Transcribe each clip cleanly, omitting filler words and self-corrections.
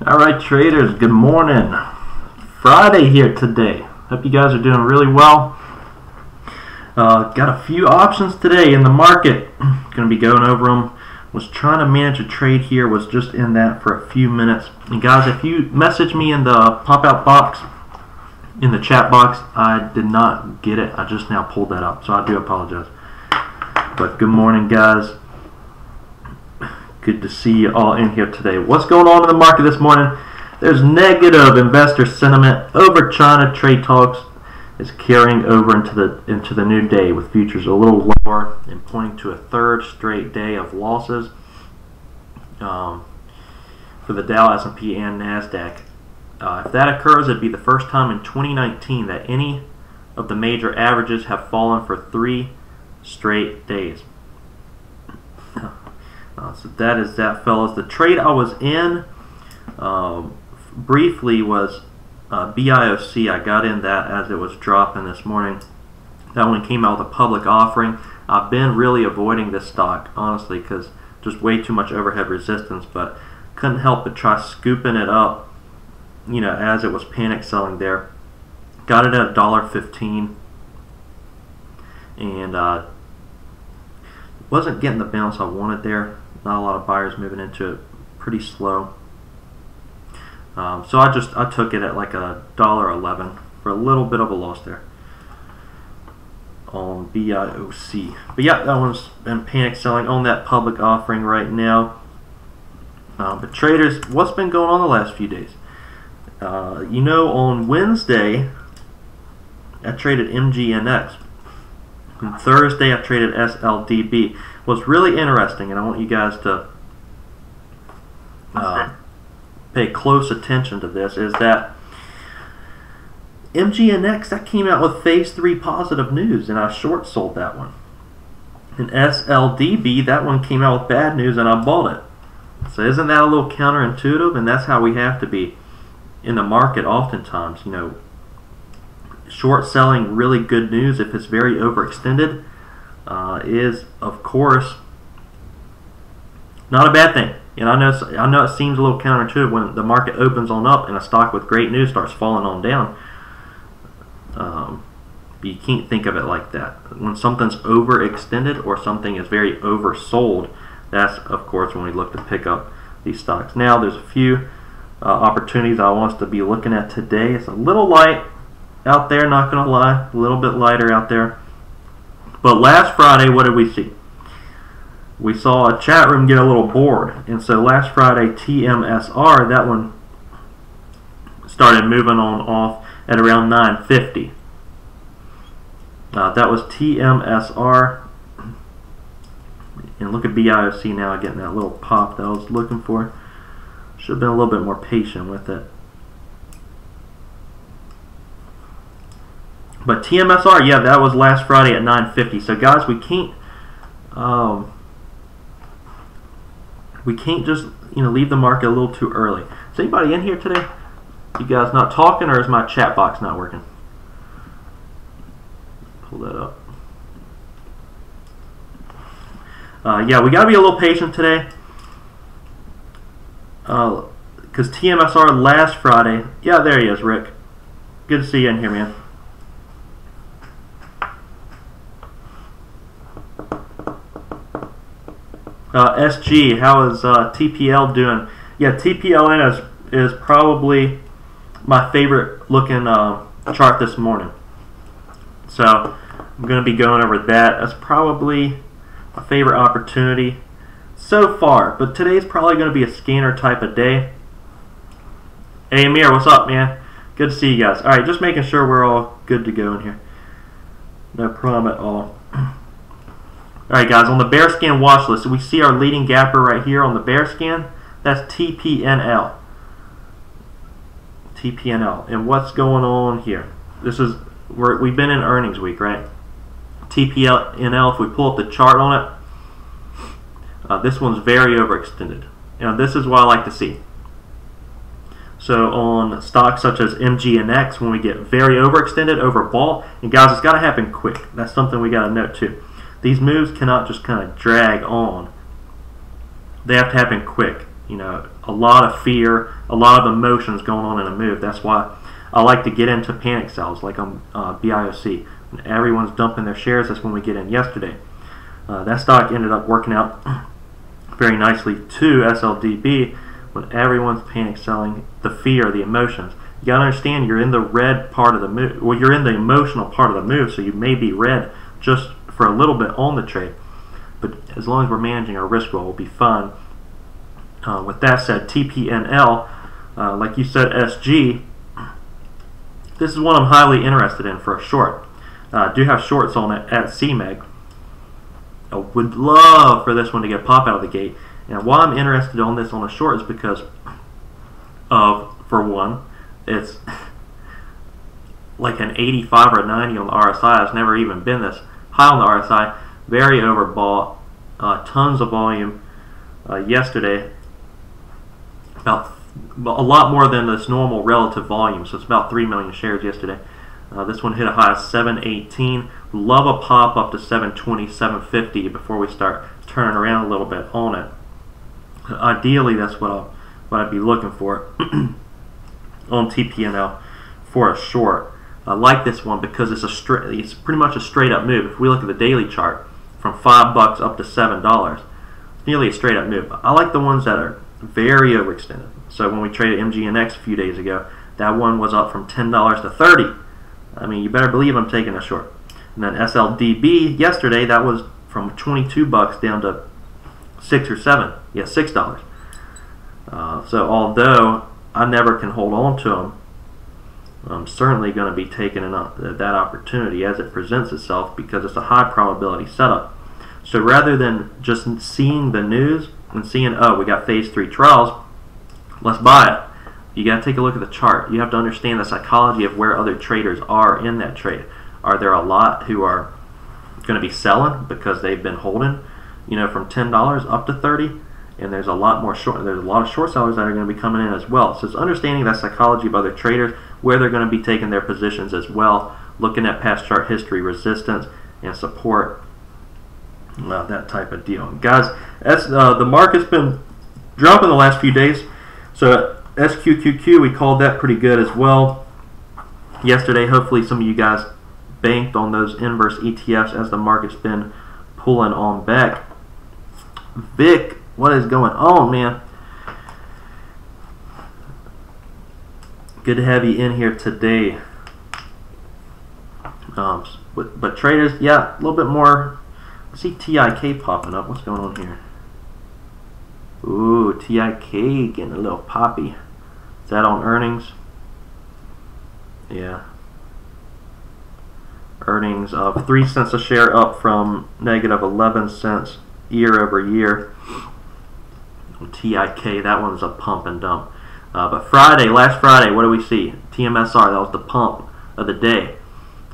Alright traders, good morning. Friday here today. Hope you guys are doing really well. Got a few options today in the market. Going to be going over them. Was trying to manage a trade here. Was just in that for a few minutes. And guys, if you message me in the pop-out box, in the chat box, I did not get it. I just now pulled that up, so I do apologize. But good morning, guys. Good to see you all in here today. What's going on in the market this morning? There's negative investor sentiment over China trade talks is carrying over into the new day, with futures a little lower and pointing to a third straight day of losses for the Dow, S&P, and NASDAQ. If that occurs, it'd be the first time in 2019 that any of the major averages have fallen for 3 straight days. So that is that, fellas. The trade I was in briefly was BIOC. I got in that as it was dropping this morning. That one came out with a public offering. I've been really avoiding this stock, honestly, because just way too much overhead resistance, but couldn't help but try scooping it up, you know, as it was panic selling there. Got it at $1.15, and wasn't getting the bounce I wanted there. Not a lot of buyers moving into it, pretty slow. So I took it at like $1.11 for a little bit of a loss there on BIOC. But yeah, that one's been panic selling on that public offering right now. But traders, what's been going on the last few days? You know, on Wednesday I traded MGNX. On Thursday I traded SLDB. What's really interesting, and I want you guys to pay close attention to this, is that MGNX, that came out with phase 3 positive news, and I short sold that one. And SLDB, that one came out with bad news, and I bought it. So isn't that a little counterintuitive? And that's how we have to be in the market oftentimes. You know, short selling really good news, if it's very overextended, is of course not a bad thing. And I know it seems a little counterintuitive when the market opens on up and a stock with great news starts falling on down. But you can't think of it like that. When something's overextended or something is very oversold, that's of course when we look to pick up these stocks. Now there's a few opportunities I want us to be looking at today. It's a little light out there, not gonna lie, a little bit lighter out there. But last Friday, what did we see? we saw a chat room get a little bored, and so last Friday TMSR, that one started moving on off at around 950. That was TMSR, and look at BIOC now getting that little pop that I was looking for. Should have been a little bit more patient with it. But TMSR, yeah, that was last Friday at 950. So guys, we can't just leave the market a little too early. Is anybody in here today? You guys not talking, or is my chat box not working? Pull that up. Yeah, we got to be a little patient today. Because TMSR last Friday, yeah, there he is, Rick. Good to see you in here, man. SG, how is TPL doing? Yeah, TPLN is probably my favorite looking chart this morning. So I'm going to be going over that. That's probably my favorite opportunity so far. But today's probably going to be a scanner type of day. Hey Amir, what's up, man? Good to see you guys. Alright, just making sure we're all good to go in here. No problem at all. Alright guys, on the bear scan watch list, we see our leading gapper right here on the bear scan. That's TPNL. TPNL. And what's going on here? This is, we've been in earnings week, right? TPNL, if we pull up the chart on it, this one's very overextended. This is what I like to see. So on stocks such as MGNX, when we get very overextended, overbought, and guys, it's got to happen quick. That's something we got to note too. These moves cannot just kind of drag on. They have to happen quick. A lot of fear, a lot of emotions going on in a move. That's why I like to get into panic sells, like on BIOC. When everyone's dumping their shares, that's when we get in yesterday. That stock ended up working out very nicely to SLDB when everyone's panic selling, the fear, the emotions. You got to understand you're in the red part of the move. Well, you're in the emotional part of the move, so you may be red just for a little bit on the trade. But as long as we're managing our risk roll, we'll be fine. With that said, TPNL, like you said, SG, this is one I'm highly interested in for a short. I do have shorts on it at CMEG. I would love for this one to get pop out of the gate. And why I'm interested on this on a short is because of, for one, it's like an 85 or 90 on the RSI. It's never even been this high on the RSI. Very overbought. Tons of volume yesterday. About a lot more than this normal relative volume. So it's about 3 million shares yesterday. This one hit a high of 718. Love a pop up to 720, 750 before we start turning around a little bit on it. Ideally, that's what I'd be looking for on TPNL for a short. I like this one because it's pretty much a straight up move. If we look at the daily chart, from $5 up to $7, it's nearly a straight up move. I like the ones that are very overextended. So when we traded MGNX a few days ago, that one was up from $10 to $30. I mean, you better believe I'm taking a short. And then SLDB yesterday, that was from $22 down to $6 or $7. Yeah, $6. So although I never can hold on to them, I'm certainly going to be taking that opportunity as it presents itself because it's a high probability setup. So rather than just seeing the news and seeing, oh, we got phase 3 trials, let's buy it. You got to take a look at the chart. You have to understand the psychology of where other traders are in that trade. Are there a lot who are going to be selling because they've been holding, from $10 up to $30, and there's a lot more there's a lot of short sellers that are going to be coming in as well. So it's understanding that psychology of other traders, where they're going to be taking their positions as well, looking at past chart history, resistance, and support, that type of deal. Guys, that's the market's been dropping the last few days. So SQQQ, we called that pretty good as well yesterday. Hopefully some of you guys banked on those inverse ETFs as the market's been pulling on back. Vic, what is going on, man? Good to have you in here today. But traders, yeah, a little bit more I see TIK popping up. What's going on here? Ooh, TIK getting a little poppy. Is that on earnings? Yeah. Earnings of 3 cents a share, up from negative 11 cents year over year. TIK, that one's a pump and dump. But Friday, last Friday, what do we see? TMSR, that was the pump of the day.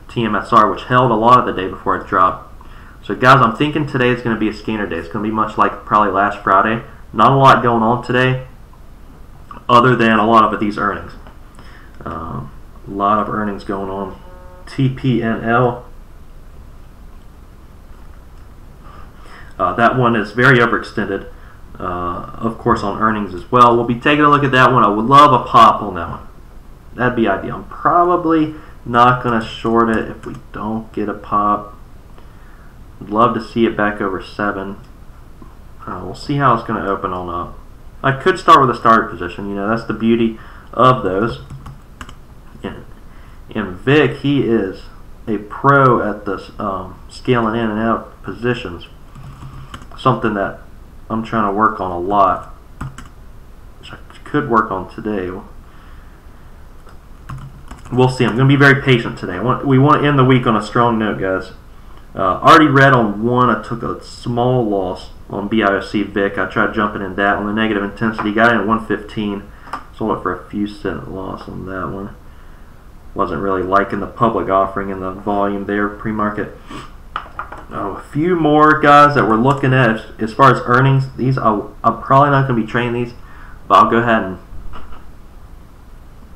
TMSR, which held a lot of the day before it dropped. So guys, I'm thinking today is going to be a scanner day. It's going to be much like probably last Friday. Not a lot going on today, other than a lot of these earnings. A lot of earnings going on. TPNL. That one is very overextended. Of course, on earnings as well. We'll be taking a look at that one. I would love a pop on that one. That'd be ideal. I'm probably not going to short it if we don't get a pop. I'd love to see it back over 7. We'll see how it's going to open on up. I could start with a starter position. You know, that's the beauty of those. And Vic, he is a pro at this scaling in and out positions. Something that I'm trying to work on a lot, which I could work on today. We'll see. I'm going to be very patient today. We want to end the week on a strong note, guys. Already read on one. I took a small loss on BIOC Vic. I tried jumping in that on the negative intensity. Got in at 115. Sold it for a few cent loss on that one. Wasn't really liking the public offering and the volume there pre-market. A few more guys that we're looking at as far as earnings. These I'm probably not going to be trading these, but I'll go ahead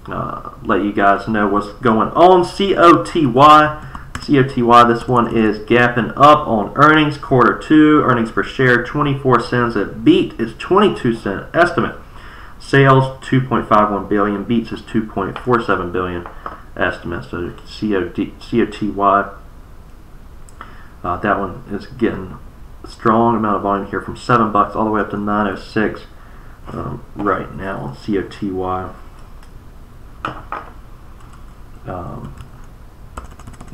and let you guys know what's going on. COTY, this one is gapping up on earnings. Quarter 2 earnings per share 24 cents. It beat its 22 cent estimate. Sales 2.51 billion. Beats its 2.47 billion estimate. So COTY. That one is getting a strong amount of volume here from $7 all the way up to 906 right now on COTY.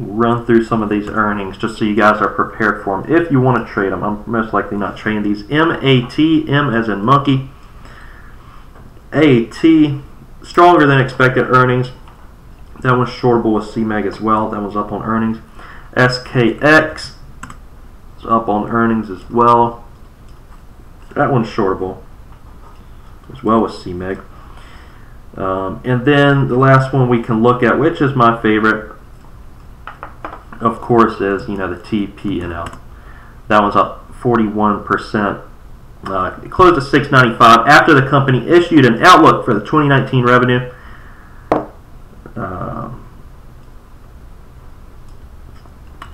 Run through some of these earnings just so you guys are prepared for them if you want to trade them. I'm most likely not trading these. MAT, M as in monkey. AT, stronger than expected earnings. That one's shortable with CMEG as well. That one's up on earnings. SKX is up on earnings as well. That one's shortable as well with CMEG. And then the last one we can look at, which is my favorite, of course, is the TPNL. That one's up 41%. It closed at $6.95 after the company issued an outlook for the 2019 revenue.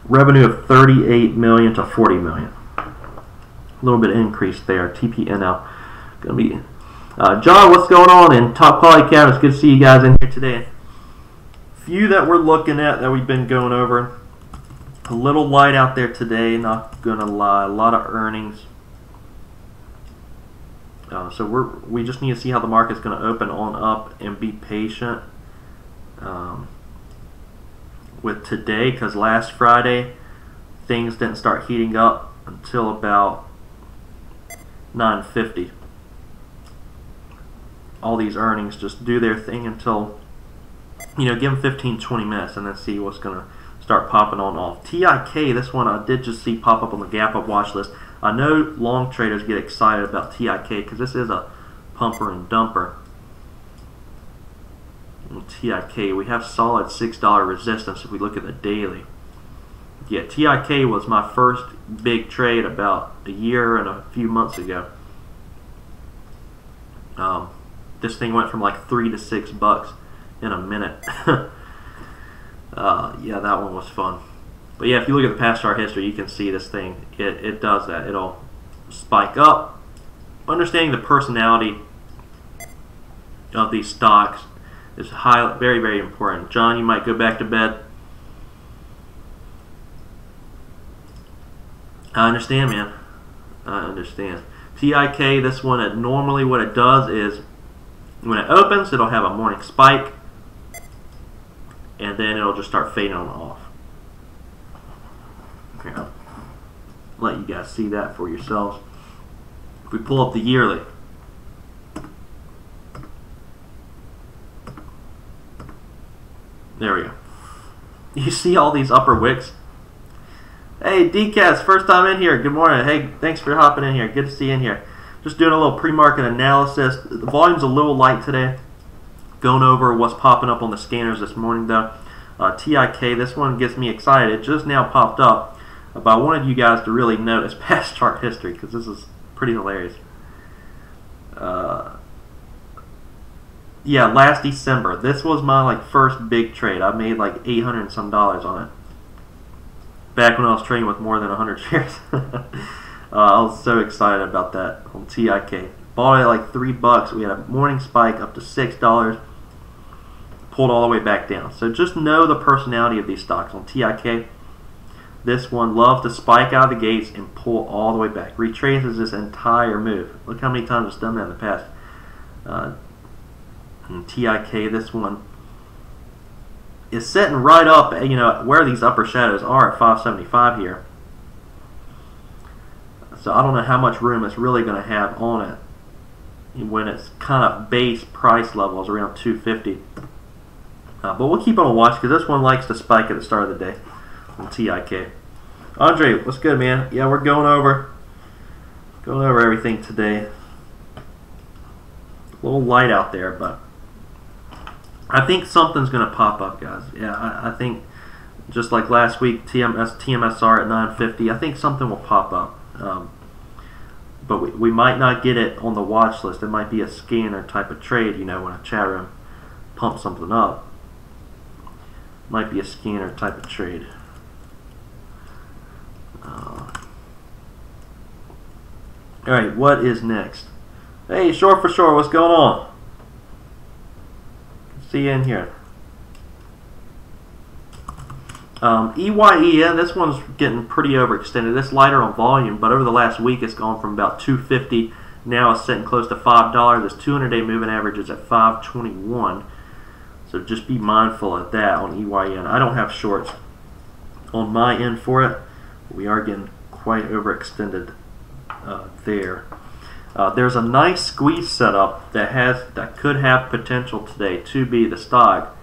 Revenue of $38 million to $40 million. A little bit of increase there. TPNL going to be. John, what's going on in Top Quality Cabinets? Good to see you guys in here today. Few that we're looking at that we've been going over. A little light out there today, not gonna lie. A lot of earnings. So we just need to see how the market's going to open on up and be patient with today, because last Friday things didn't start heating up until about 9:50. All these earnings just do their thing until, give them 15-20 minutes and then see what's going to start popping on off. TIK, this one I did just see pop up on the gap up watch list. I know long traders get excited about TIK because this is a pumper and dumper. TIK, we have solid $6 resistance if we look at the daily. Yeah, TIK was my first big trade about a year and a few months ago. This thing went from like $3 to $6 in a minute. Yeah, that one was fun. But yeah, if you look at the past chart history, you can see this thing. It does that. It'll spike up. Understanding the personality of these stocks is very, very important. John, you might go back to bed. I understand, man. I understand. TIK, this one, normally what it does is when it opens, it'll have a morning spike, and then it'll just start fading on off. Okay. let you guys see that for yourselves. If we pull up the yearly, there we go. You see all these upper wicks? Hey, DCAS, first time in here. Good morning. Hey, thanks for hopping in here. Good to see you in here. Just doing a little pre-market analysis. The volume's a little light today. Going over what's popping up on the scanners this morning, though. TIK, this one gets me excited. It just now popped up. But I wanted you guys to really notice past chart history because this is pretty hilarious. Yeah, last December. This was my first big trade. I made like $800 and some on it. Back when I was trading with more than 100 shares. I was so excited about that on TIK. Bought it at like $3. We had a morning spike up to $6. Pulled all the way back down. So just know the personality of these stocks. On TIK, this one loves to spike out of the gates and pull all the way back. Retraces this entire move. Look how many times it's done that in the past. And TIK, this one is sitting right up, where these upper shadows are at 575 here. So I don't know how much room it's really going to have on it when its kind of base price level is around 250. But we'll keep on watch because this one likes to spike at the start of the day on TIK. Andre, what's good, man? Yeah, we're going over everything today. A little light out there, but I think something's going to pop up, guys. Yeah, I think just like last week, TMSR at 950. I think something will pop up. But we might not get it on the watch list. It might be a scanner type of trade, when a chat room pumps something up. Might be a scanner type of trade. Alright, what is next? Hey, Short for Sure, what's going on? See you in here. EYEN, this one's getting pretty overextended. It's lighter on volume, but over the last week it's gone from about 250. Now it's sitting close to $5. This 200-day moving average is at 521. So just be mindful of that on EYEN. I don't have shorts on my end for it. We are getting quite overextended there. There's a nice squeeze setup that could have potential today to be the stock.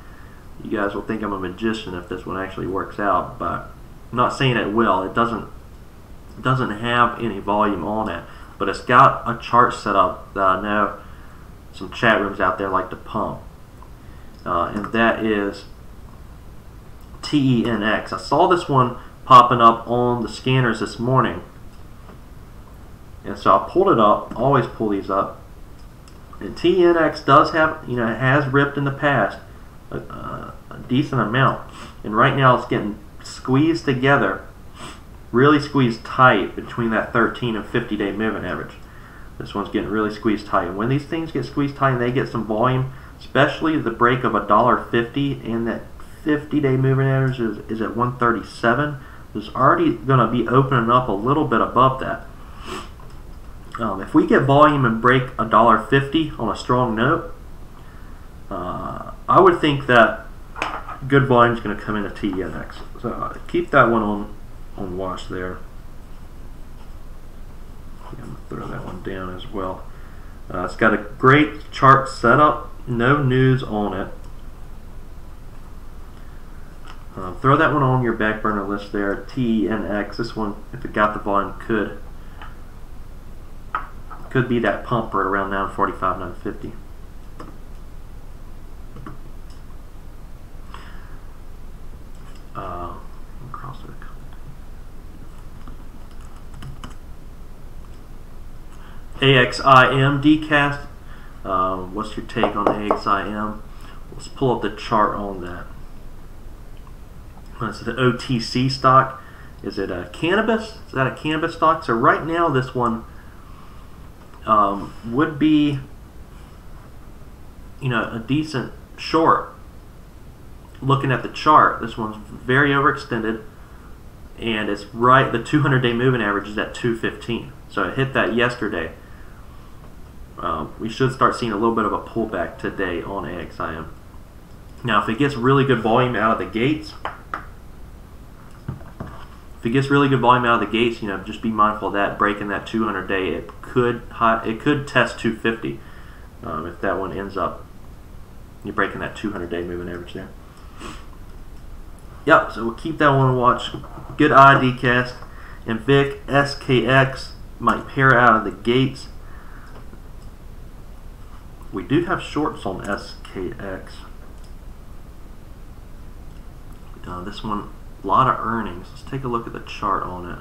You guys will think I'm a magician if this one actually works out, but I'm not saying it will. It doesn't have any volume on it, but it's got a chart set up that I know some chat rooms out there like to pump, and that is TENX. I saw this one popping up on the scanners this morning, and so I pulled it up. Always pull these up. And TNX does have, it has ripped in the past a decent amount, and right now it's getting squeezed together, really squeezed tight between that 13 and 50-day moving average. This one's getting really squeezed tight, and when these things get squeezed tight and they get some volume, especially the break of $1.50 and that 50-day moving average is at 137, it's already going to be opening up a little bit above that. If we get volume and break $1.50 on a strong note, I would think that good volume is going to come into TNX. So keep that one on watch there. I'm going to throw that one down as well. It's got a great chart setup, no news on it. Throw that one on your back burner list there. TNX. This one, if it got the volume, could be that pump right around 945, 950. AXIM decast. What's your take on AXIM? Let's pull up the chart on that. Is it an OTC stock? Is it a cannabis? Is that a cannabis stock? So right now this one would be, a decent short. Looking at the chart, this one's very overextended, and it's right. The 200-day moving average is at 215. So it hit that yesterday. We should start seeing a little bit of a pullback today on AXIM. Now, if it gets really good volume out of the gates, If it gets really good volume out of the gates, just be mindful of that. Breaking that 200-day, it could test 250 if that one ends up you're breaking that 200-day moving average there. Yep. So we'll keep that one to watch. Good ID cast. And Vic SKX might pair out of the gates. We do have shorts on SKX. This one, a lot of earnings. Let's take a look at the chart on it.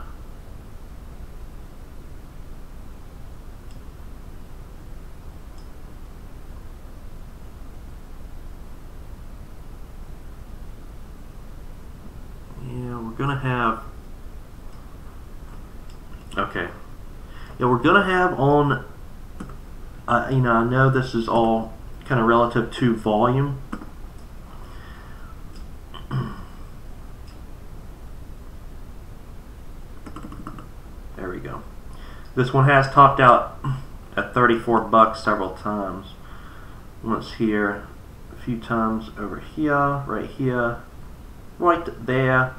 Yeah, we're gonna have. Okay. Yeah, we're gonna have on. I know this is all kind of relative to volume. There we go. This one has topped out at 34 bucks several times. Once here, a few times over here, right there.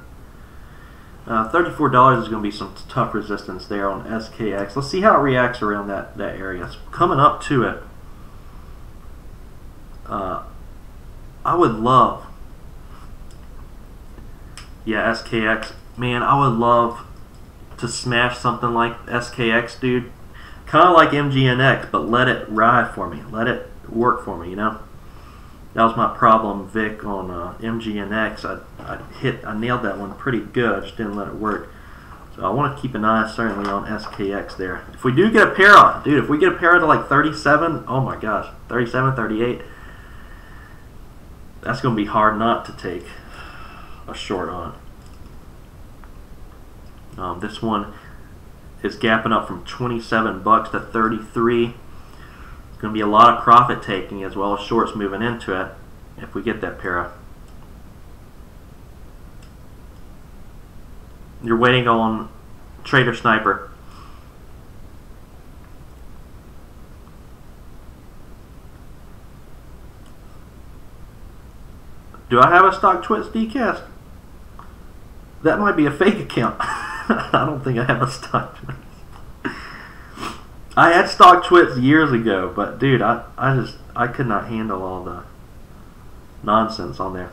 $34 is going to be some tough resistance there on SKX. Let's see how it reacts around that area. It's coming up to it. I would love, yeah, SKX, man, I would love to smash something like SKX, dude. Kind of like MGNX, but let it ride for me. Let it work for me, That was my problem, Vic, on MGNX. I nailed that one pretty good, just didn't let it work. So I want to keep an eye certainly on SKX there. If we do get a pair on, dude, if we get a pair to like 37, oh my gosh, 37, 38, that's going to be hard not to take a short on. This one is gapping up from 27 bucks to 33. It's going to be a lot of profit taking as well as shorts moving into it if we get that pair. You're waiting on Trader Sniper. Do I have a Stock Twits decast? That might be a fake account. I don't think I have a Stock Twits. I had Stock Twits years ago, but dude, I could not handle all the nonsense on there.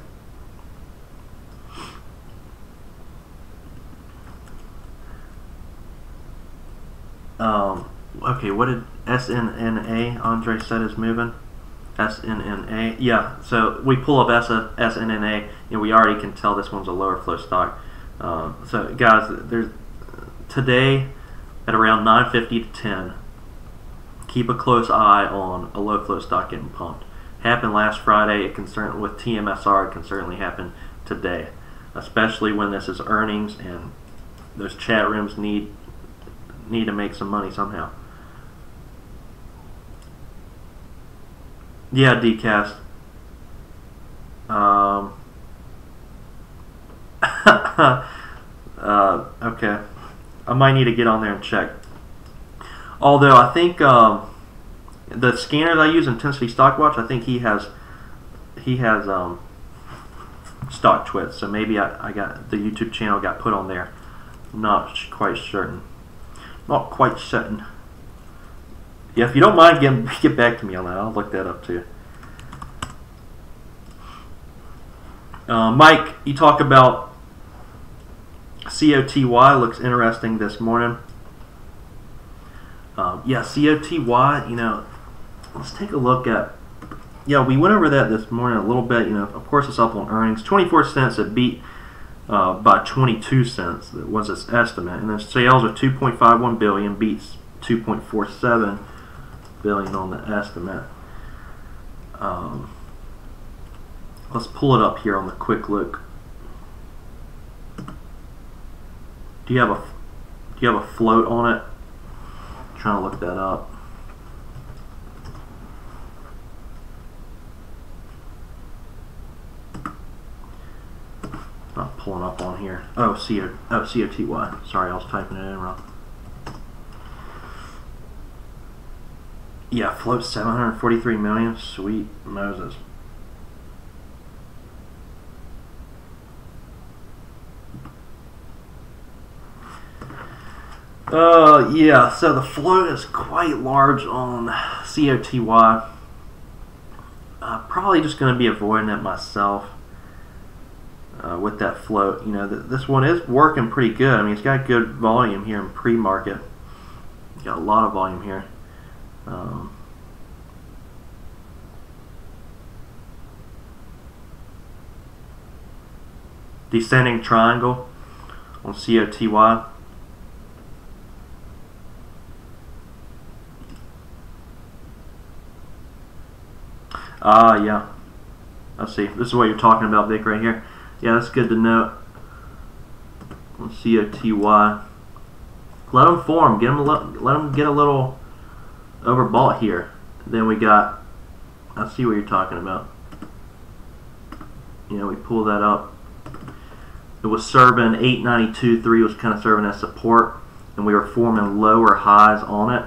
Okay, what did SNNA Andre said is moving? SNNA, yeah. So we pull up SNNA, and we already can tell this one's a lower flow stock. So guys, there's today at around 9:50 to 10. Keep a close eye on a low flow stock getting pumped. Happened last Friday. It can certainly, with TMSR, it can certainly happen today, especially when this is earnings and those chat rooms need to make some money somehow. Yeah, decast. Okay. I might need to get on there and check. Although I think the scanner that I use, Intensity Stock Watch, I think he has Stock Twits. So maybe I got the YouTube channel got put on there. I'm not quite certain. Not quite certain. Yeah, if you don't mind, get back to me on that. I'll look that up too. Mike, you talk about COTY. Looks interesting this morning. Yeah, COTY. Let's take a look at. Yeah, we went over that this morning a little bit. Of course, it's up on earnings. 24 cents. It beat by 22 cents. That was its estimate, and then sales are 2.51 billion, beats 2.47 billion on the estimate. Let's pull it up here on the quick look. Do you have a float on it? I'm trying to look that up. Not pulling up on here. Oh, COTY. Sorry, I was typing it in wrong. Yeah, float 743 million. Sweet Moses. Yeah, so the float is quite large on COTY. Probably just going to be avoiding it myself with that float. You know, this one is working pretty good. I mean, it's got good volume here in pre-market. Got a lot of volume here. Descending triangle on COTY. Yeah. Let's see. This is what you're talking about, Vic, right here. Yeah, that's good to know. On COTY. Let them form. Let them get a little overbought here. Then we got. I see what you're talking about. You know, we pull that up. It was serving 892.3 was kind of serving as support, and we were forming lower highs on it.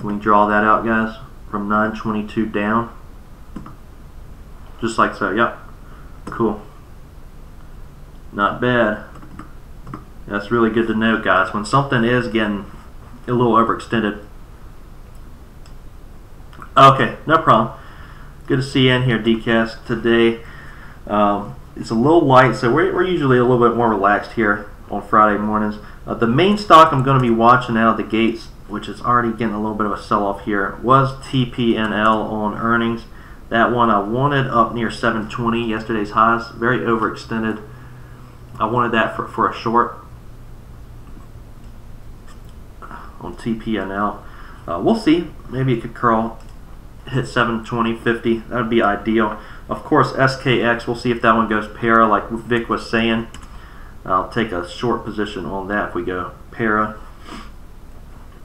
We can draw that out, guys, from 922 down, just like so. Yep, cool, not bad. That's really good to know, guys, when something is getting a little overextended. Okay, no problem. Good to see you in here, DCast, today. It's a little light, so we're usually a little bit more relaxed here on Friday mornings. The main stock I'm going to be watching out of the gates, which is already getting a little bit of a sell-off here, was TPNL on earnings. That one I wanted up near 720, yesterday's highs, very overextended. I wanted that for a short on TPNL. We'll see. Maybe it could curl, hit 720, 50. That would be ideal. Of course, SKX, we'll see if that one goes para, like Vic was saying. I'll take a short position on that if we go para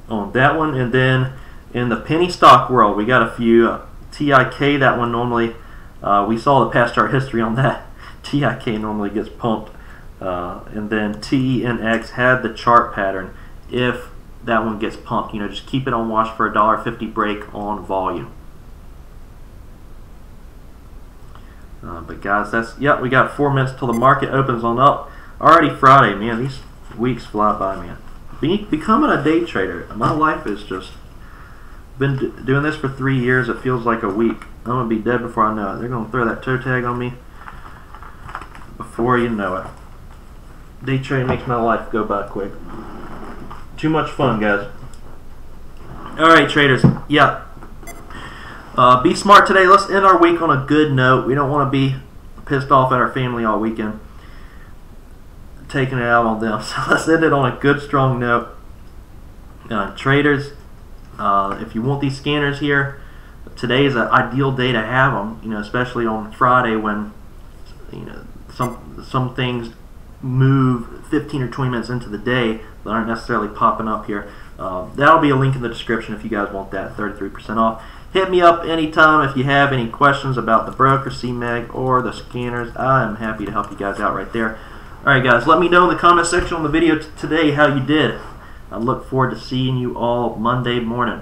on that one. And then in the penny stock world, we got a few. TIK, that one normally, we saw the past chart history on that. TIK normally gets pumped. And then TENX had the chart pattern. If that one gets pumped, you know, just keep it on watch for a $1.50 break on volume. But guys, we got 4 minutes till the market opens on up. Already Friday, man. These weeks fly by, man. Becoming a day trader, my life is just been doing this for 3 years. It feels like a week. I'm gonna be dead before I know it. They're gonna throw that toe tag on me before you know it. Day trading makes my life go by quick. Too much fun, guys. All right, traders. Yeah. Be smart today. Let's end our week on a good note. We don't want to be pissed off at our family all weekend, taking it out on them. So let's end it on a good, strong note. Traders, if you want these scanners here, today is an ideal day to have them. You know, especially on Friday when some things move 15 or 20 minutes into the day that aren't necessarily popping up here. That'll be a link in the description if you guys want that 33% off. Hit me up anytime if you have any questions about the broker, CMAG, or the scanners. I am happy to help you guys out right there. Alright guys, let me know in the comment section on the video today how you did. I look forward to seeing you all Monday morning.